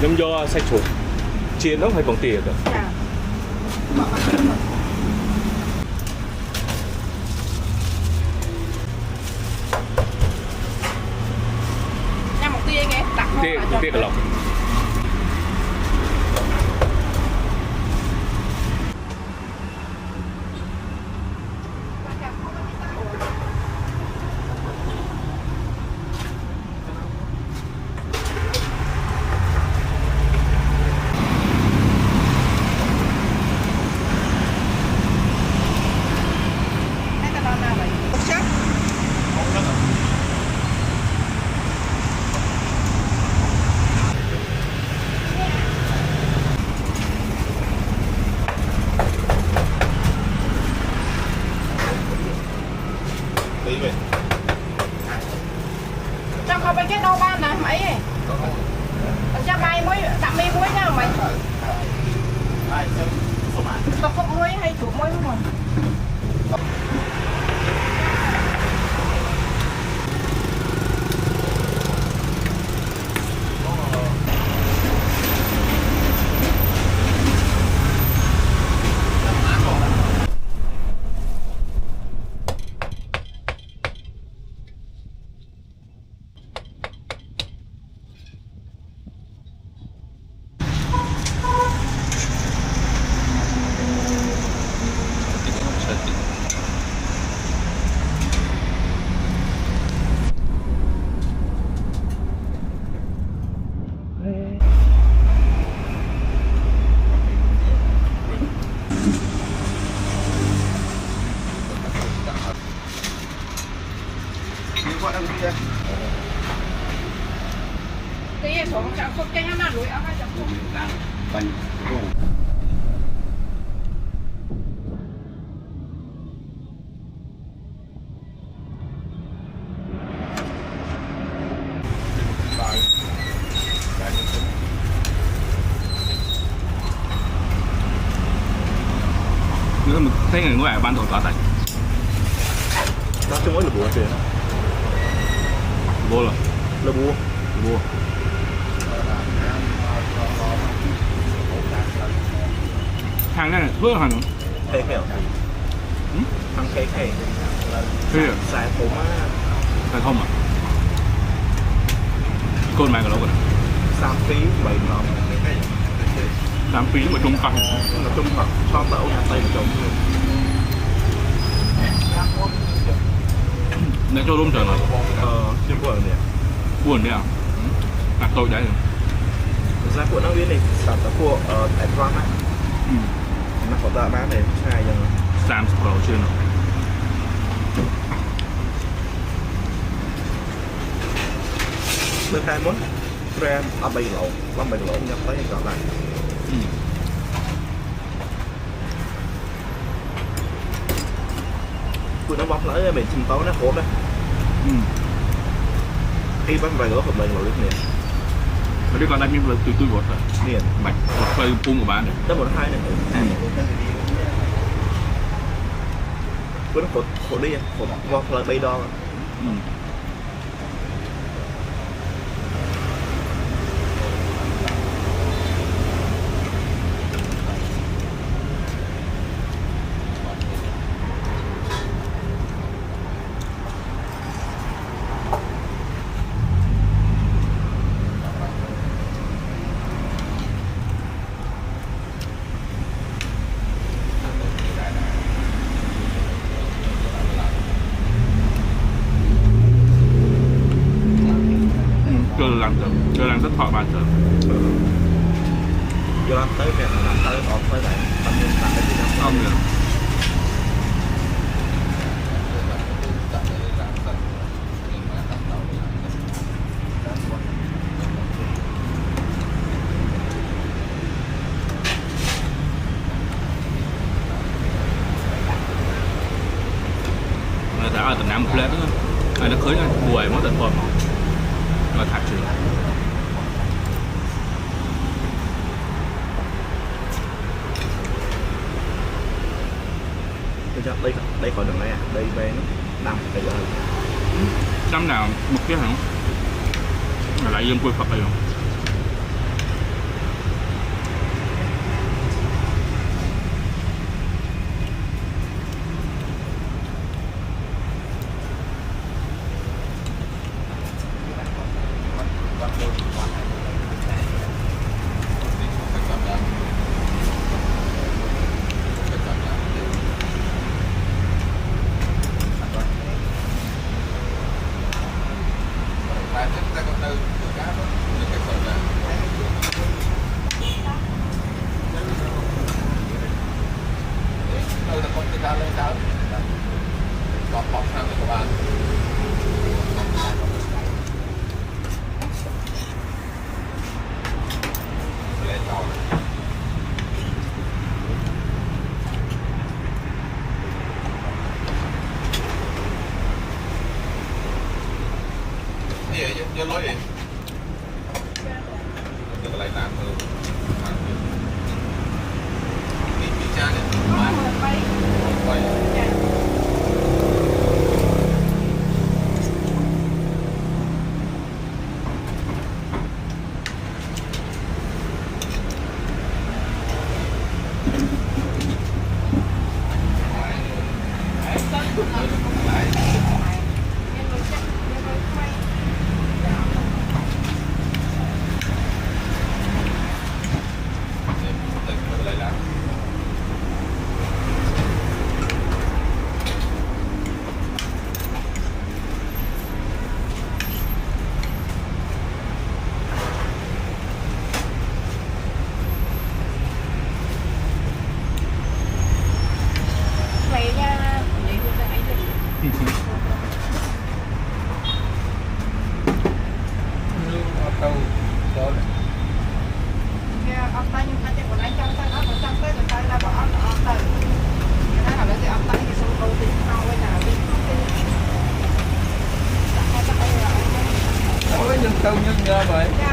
nhóm do sai chuột chia nó hay bằng tiền cơ. Nha một tia nghe đặt tia cả lọc. Trong không phải cái đâu ban nè mày cho bay muối đậm mi muối nha mày tao không muối hay chuột muối đúng không cái số chẳng không cái nào lối áo chẳng không Nếu mà thấy người ngoài ban tổ tọa tại nó chung với là bùa tiền vô rồi là bùa hàng này vỡ hàng khe khe thằng khe khe xài thùng á phải không à con mày cả đâu rồi 3 phí 7 lọ 3 phí mà trung phẳng là trung phẳng cho tàu nhà tay trống để cho luôn trời này nhưng buồn nè buồn đấy à đặt tôi đấy giá của nó biết này sản phẩm của Đài Loan á nó có tờ bán này sai rồi 30 cầu chưa nào bên hai món brand ở bay lộn nhập tới còn lại của nó bóc lấy mình chim tấu nó khổ đấy khi bắt vài gỡ của mình rồi nè ở đây còn đang miếng từ tôi gọt rồi nè mạch phơi pung của bạn này đó một hai này của nó khổ đi khổ bóc lại bay đo Cơ lăng rất thọ 3 giờ vô ăn tới việc là tới ọt tới đây tầm nhìn tặng cái gì đó không được người ta ở tận Nam Plate đó ai nó khơi buổi mất tận phần mà thả trường đây còn đường này à đây về nó nằm cái giờ năm nào một cái hả là lại dân quê Phật đây không con cái cá lên cá có bọc sang các bạn lên tàu gì vậy lối gì được lại làm đi cha này quay lại làm Vậy nha, vậy thì tôi ấy đi. tàu đó Ông ta nhưng mà chắc còn anh trong tay nó còn trong tới rồi tay là bỏ ông tay. Cái đó là cái ông tay thì xong đầu tiên sau bây giờ đi. có những tàu nhân nhờ vậy